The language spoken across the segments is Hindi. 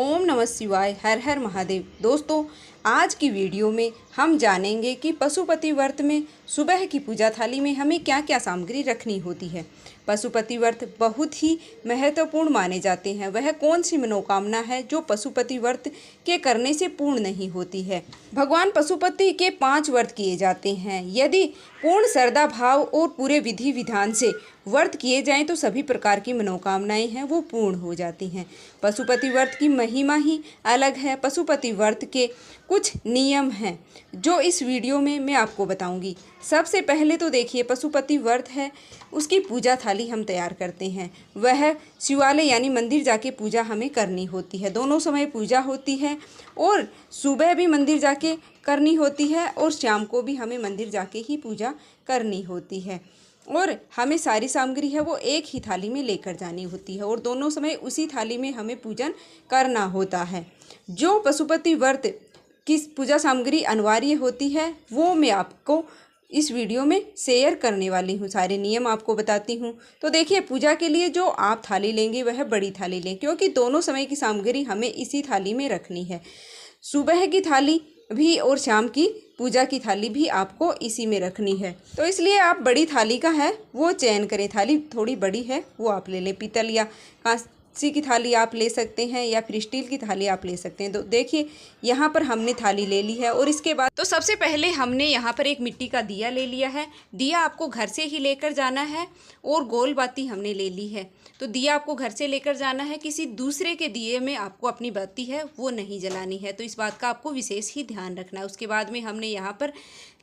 ओम नमः शिवाय। हर हर महादेव। दोस्तों, आज की वीडियो में हम जानेंगे कि पशुपति व्रत में सुबह की पूजा थाली में हमें क्या क्या सामग्री रखनी होती है। पशुपति व्रत बहुत ही महत्वपूर्ण माने जाते हैं। वह कौन सी मनोकामना है जो पशुपति व्रत के करने से पूर्ण नहीं होती है। भगवान पशुपति के 5 व्रत किए जाते हैं। यदि पूर्ण श्रद्धा भाव और पूरे विधि विधान से व्रत किए जाएं तो सभी प्रकार की मनोकामनाएं हैं वो पूर्ण हो जाती हैं। पशुपति व्रत की महिमा ही अलग है। पशुपति व्रत के कुछ नियम हैं जो इस वीडियो में मैं आपको बताऊंगी। सबसे पहले तो देखिए, पशुपति व्रत है उसकी पूजा थाली हम तैयार करते हैं। वह शिवालय यानी मंदिर जाके पूजा हमें करनी होती है। दोनों समय पूजा होती है और सुबह भी मंदिर जाके करनी होती है और शाम को भी हमें मंदिर जाके ही पूजा करनी होती है। और हमें सारी सामग्री है वो एक ही थाली में लेकर जानी होती है और दोनों समय उसी थाली में हमें पूजन करना होता है। जो पशुपति व्रत की पूजा सामग्री अनिवार्य होती है वो मैं आपको इस वीडियो में शेयर करने वाली हूँ। सारे नियम आपको बताती हूँ। तो देखिए, पूजा के लिए जो आप थाली लेंगे वह बड़ी थाली लें, क्योंकि दोनों समय की सामग्री हमें इसी थाली में रखनी है। सुबह की थाली भी और शाम की पूजा की थाली भी आपको इसी में रखनी है। तो इसलिए आप बड़ी थाली का है वो चयन करें। थाली थोड़ी बड़ी है वो आप ले लें। पीतल या कांसी की थाली आप ले सकते हैं या फिर स्टील की थाली आप ले सकते हैं। तो देखिए, यहाँ पर हमने थाली ले ली है और इसके बाद तो सबसे पहले हमने यहाँ पर एक मिट्टी का दिया ले लिया है। दिया आपको घर से ही लेकर जाना है और गोल बाती हमने ले ली है। तो दिया आपको घर से लेकर जाना है। किसी दूसरे के दिए में आपको अपनी बाती है वो नहीं जलानी है। तो इस बात का आपको विशेष ही ध्यान रखना है। उसके बाद में हमने यहाँ पर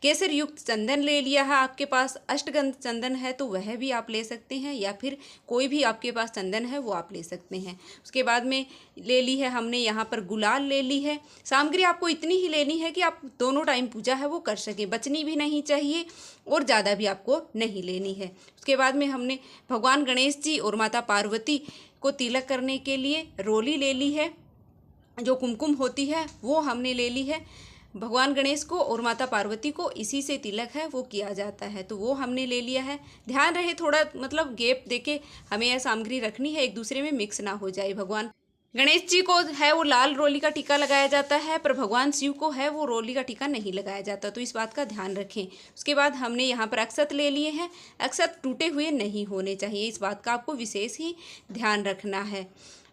केसर युक्त चंदन ले लिया है। आपके पास अष्टगंध चंदन है तो वह भी आप ले सकते हैं या फिर कोई भी आपके पास चंदन है वो आप ले सकते हैं। उसके बाद में ले ली है हमने यहाँ पर गुलाल ले ली है। सामग्री आपको इतनी ही लेनी है कि आप दोनों टाइम पूजा है वो कर सकें। बचनी भी नहीं चाहिए और ज़्यादा भी आपको नहीं लेनी है। उसके बाद में हमने भगवान गणेश जी और माता पार्वती को तिलक करने के लिए रोली ले ली है। जो कुमकुम होती है वो हमने ले ली है। भगवान गणेश को और माता पार्वती को इसी से तिलक है वो किया जाता है, तो वो हमने ले लिया है। ध्यान रहे थोड़ा मतलब गैप देके हमें यह सामग्री रखनी है, एक दूसरे में मिक्स ना हो जाए। भगवान गणेश जी को है वो लाल रोली का टीका लगाया जाता है, पर भगवान शिव को है वो रोली का टीका नहीं लगाया जाता, तो इस बात का ध्यान रखें। उसके बाद हमने यहाँ पर अक्षत ले लिए हैं। अक्षत टूटे हुए नहीं होने चाहिए, इस बात का आपको विशेष ही ध्यान रखना है।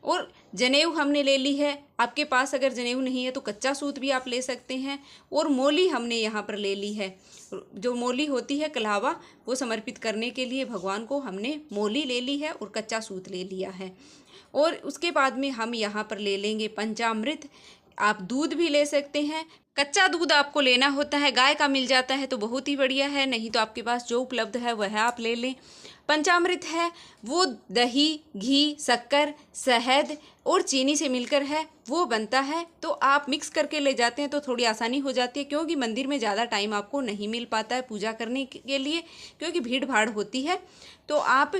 और जनेऊ हमने ले ली है। आपके पास अगर जनेऊ नहीं है तो कच्चा सूत भी आप ले सकते हैं। और मोली हमने यहाँ पर ले ली है। जो मोली होती है कलावा, वो समर्पित करने के लिए भगवान को हमने मोली ले ली है और कच्चा सूत ले लिया है। और उसके बाद में हम यहाँ पर ले लेंगे पंचामृत। आप दूध भी ले सकते हैं। कच्चा दूध आपको लेना होता है, गाय का मिल जाता है तो बहुत ही बढ़िया है, नहीं तो आपके पास जो उपलब्ध है वह आप ले लें। पंचामृत है वो दही, घी, शक्कर, शहद और चीनी से मिलकर है वो बनता है। तो आप मिक्स करके ले जाते हैं तो थोड़ी आसानी हो जाती है, क्योंकि मंदिर में ज़्यादा टाइम आपको नहीं मिल पाता है पूजा करने के लिए, क्योंकि भीड़ भाड़ होती है। तो आप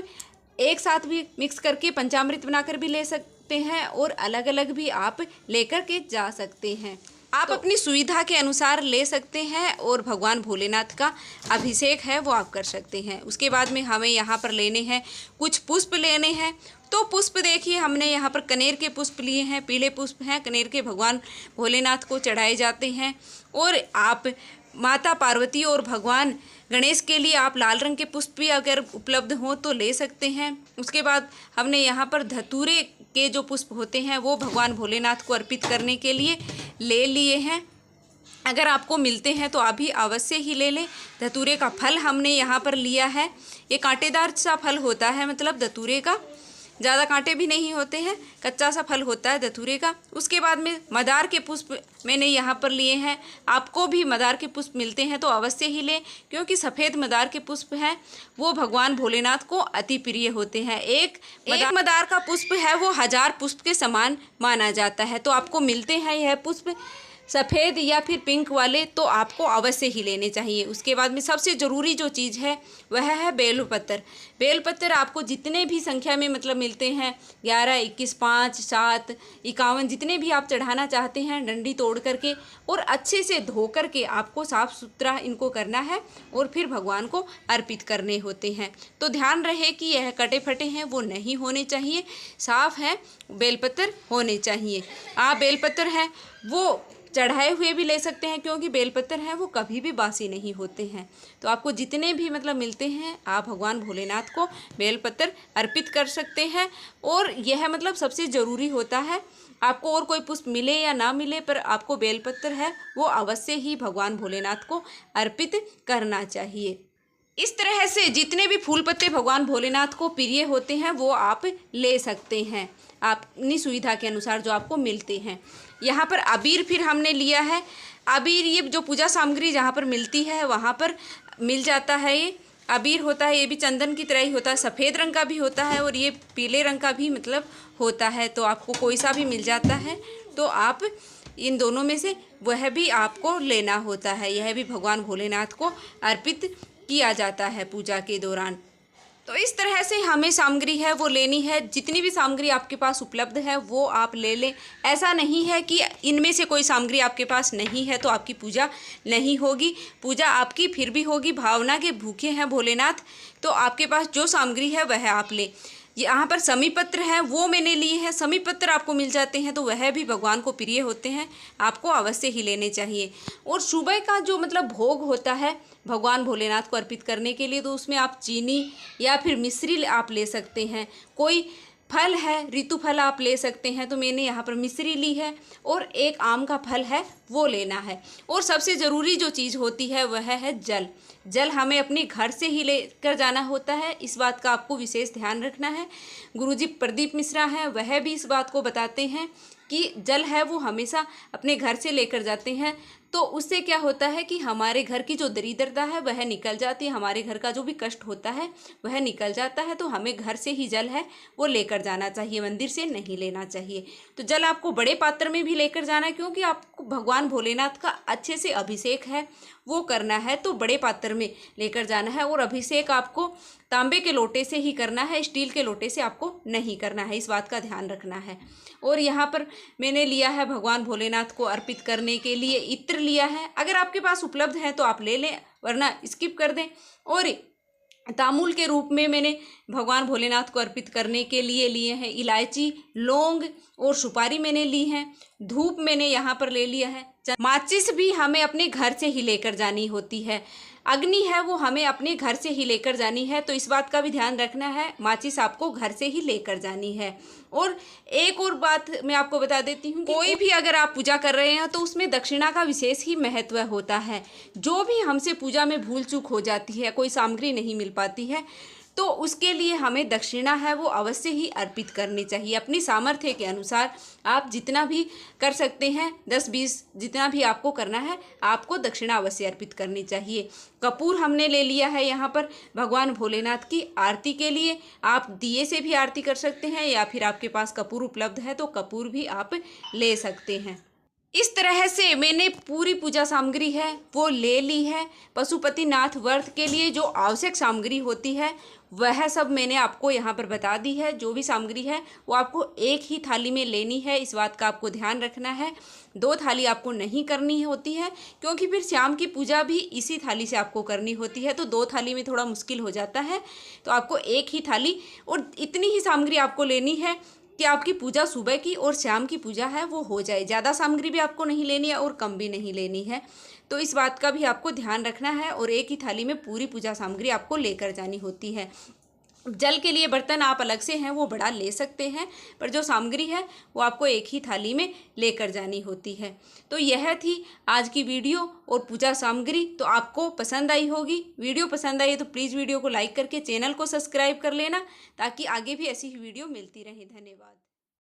एक साथ भी मिक्स करके पंचामृत बनाकर भी ले सकते हैं और अलग अलग भी आप लेकर के जा सकते हैं। आप अपनी सुविधा के अनुसार ले सकते हैं और भगवान भोलेनाथ का अभिषेक है वो आप कर सकते हैं। उसके बाद में हमें यहाँ पर लेने हैं कुछ पुष्प लेने हैं। तो पुष्प देखिए, हमने यहाँ पर कनेर के पुष्प लिए हैं। पीले पुष्प हैं कनेर के, भगवान भोलेनाथ को चढ़ाए जाते हैं। और आप माता पार्वती और भगवान गणेश के लिए आप लाल रंग के पुष्प भी अगर उपलब्ध हों तो ले सकते हैं। उसके बाद हमने यहाँ पर धतूरे के जो पुष्प होते हैं वो भगवान भोलेनाथ को अर्पित करने के लिए ले लिए हैं। अगर आपको मिलते हैं तो आप भी अवश्य ही ले लें। धतूरे का फल हमने यहाँ पर लिया है। ये कांटेदार सा फल होता है, मतलब धतूरे का ज़्यादा कांटे भी नहीं होते हैं, कच्चा सा फल होता है धतूरे का। उसके बाद में मदार के पुष्प मैंने यहाँ पर लिए हैं। आपको भी मदार के पुष्प मिलते हैं तो अवश्य ही लें, क्योंकि सफ़ेद मदार के पुष्प हैं वो भगवान भोलेनाथ को अति प्रिय होते हैं। एक मदार का पुष्प है वो 1000 पुष्प के समान माना जाता है। तो आपको मिलते हैं यह पुष्प सफ़ेद या फिर पिंक वाले तो आपको अवश्य ही लेने चाहिए। उसके बाद में सबसे ज़रूरी जो चीज़ है वह है बेलपत्र। बेलपत्र आपको जितने भी संख्या में मतलब मिलते हैं 11, 21, 5, 7, 51 जितने भी आप चढ़ाना चाहते हैं डंडी तोड़ करके और अच्छे से धो करके आपको साफ़ सुथरा इनको करना है और फिर भगवान को अर्पित करने होते हैं। तो ध्यान रहे कि यह कटे फटे हैं वो नहीं होने चाहिए, साफ़ है बेलपत्र होने चाहिए। आप बेलपत्र है वो चढ़ाए हुए भी ले सकते हैं क्योंकि बेलपत्र है वो कभी भी बासी नहीं होते हैं। तो आपको जितने भी मतलब मिलते हैं आप भगवान भोलेनाथ को बेलपत्र अर्पित कर सकते हैं। और यह मतलब सबसे ज़रूरी होता है, आपको और कोई पुष्प मिले या ना मिले पर आपको बेलपत्र है वो अवश्य ही भगवान भोलेनाथ को अर्पित करना चाहिए। इस तरह से जितने भी फूल पत्ते भगवान भोलेनाथ को प्रिय होते हैं वो आप ले सकते हैं अपनी सुविधा के अनुसार जो आपको मिलते हैं। यहाँ पर अबीर फिर हमने लिया है। अबीर ये जो पूजा सामग्री जहाँ पर मिलती है वहाँ पर मिल जाता है। ये अबीर होता है, ये भी चंदन की तरह ही होता है, सफ़ेद रंग का भी होता है और ये पीले रंग का भी मतलब होता है। तो आपको कोई सा भी मिल जाता है तो आप इन दोनों में से वह भी आपको लेना होता है। यह भी भगवान भोलेनाथ को अर्पित किया जाता है पूजा के दौरान। तो इस तरह से हमें सामग्री है वो लेनी है। जितनी भी सामग्री आपके पास उपलब्ध है वो आप ले लें। ऐसा नहीं है कि इनमें से कोई सामग्री आपके पास नहीं है तो आपकी पूजा नहीं होगी। पूजा आपकी फिर भी होगी। भावना के भूखे हैं भोलेनाथ, तो आपके पास जो सामग्री है वह आप लें। यहाँ पर समी पत्र है वो मैंने लिए हैं। समी पत्र आपको मिल जाते हैं तो वह भी भगवान को प्रिय होते हैं, आपको अवश्य ही लेने चाहिए। और सुबह का जो मतलब भोग होता है भगवान भोलेनाथ को अर्पित करने के लिए तो उसमें आप चीनी या फिर मिश्री आप ले सकते हैं। कोई फल है ऋतु फल आप ले सकते हैं, तो मैंने यहाँ पर मिश्री ली है और एक आम का फल है वो लेना है। और सबसे ज़रूरी जो चीज़ होती है वह है जल। जल हमें अपने घर से ही लेकर जाना होता है, इस बात का आपको विशेष ध्यान रखना है। गुरुजी प्रदीप मिश्रा हैं वह भी इस बात को बताते हैं कि जल है वो हमेशा अपने घर से लेकर जाते हैं। तो उससे क्या होता है कि हमारे घर की जो दरिद्रता है वह निकल जाती है, हमारे घर का जो भी कष्ट होता है वह निकल जाता है। तो हमें घर से ही जल है वो लेकर जाना चाहिए, मंदिर से नहीं लेना चाहिए। तो जल आपको बड़े पात्र में भी लेकर जाना है क्योंकि आपको भगवान भोलेनाथ का अच्छे से अभिषेक है वो करना है, तो बड़े पात्र में लेकर जाना है। और अभिषेक आपको तांबे के लोटे से ही करना है, स्टील के लोटे से आपको नहीं करना है, इस बात का ध्यान रखना है। और यहाँ पर मैंने लिया है भगवान भोलेनाथ को अर्पित करने के लिए इत्र लिया है। अगर आपके पास उपलब्ध है तो आप ले लें वरना स्किप कर दें। और तामूल के रूप में मैंने भगवान भोलेनाथ को अर्पित करने के लिए लिए हैं इलायची, लौंग और सुपारी मैंने ली है। धूप मैंने यहाँ पर ले लिया है। माचिस भी हमें अपने घर से ही लेकर जानी होती है। अग्नि है वो हमें अपने घर से ही लेकर जानी है, तो इस बात का भी ध्यान रखना है, माचिस आपको घर से ही लेकर जानी है। और एक और बात मैं आपको बता देती हूँ, कोई भी अगर आप पूजा कर रहे हैं तो उसमें दक्षिणा का विशेष ही महत्व होता है। जो भी हमसे पूजा में भूल चूक हो जाती है, कोई सामग्री नहीं मिल पाती है, तो उसके लिए हमें दक्षिणा है वो अवश्य ही अर्पित करनी चाहिए। अपनी सामर्थ्य के अनुसार आप जितना भी कर सकते हैं 10-20 जितना भी आपको करना है आपको दक्षिणा अवश्य अर्पित करनी चाहिए। कपूर हमने ले लिया है यहाँ पर भगवान भोलेनाथ की आरती के लिए। आप दिए से भी आरती कर सकते हैं या फिर आपके पास कपूर उपलब्ध है तो कपूर भी आप ले सकते हैं। इस तरह से मैंने पूरी पूजा सामग्री है वो ले ली है। पशुपतिनाथ व्रत के लिए जो आवश्यक सामग्री होती है वह सब मैंने आपको यहाँ पर बता दी है। जो भी सामग्री है वो आपको एक ही थाली में लेनी है, इस बात का आपको ध्यान रखना है। 2 थाली आपको नहीं करनी होती है क्योंकि फिर शाम की पूजा भी इसी थाली से आपको करनी होती है, तो 2 थाली में थोड़ा मुश्किल हो जाता है। तो आपको एक ही थाली और इतनी ही सामग्री आपको लेनी है कि आपकी पूजा सुबह की और शाम की पूजा है वो हो जाए। ज़्यादा सामग्री भी आपको नहीं लेनी है और कम भी नहीं लेनी है, तो इस बात का भी आपको ध्यान रखना है। और एक ही थाली में पूरी पूजा सामग्री आपको लेकर जानी होती है। जल के लिए बर्तन आप अलग से हैं वो बड़ा ले सकते हैं, पर जो सामग्री है वो आपको एक ही थाली में लेकर जानी होती है। तो यह थी आज की वीडियो और पूजा सामग्री, तो आपको पसंद आई होगी। वीडियो पसंद आई तो प्लीज़ वीडियो को लाइक करके चैनल को सब्सक्राइब कर लेना ताकि आगे भी ऐसी ही वीडियो मिलती रहे। धन्यवाद।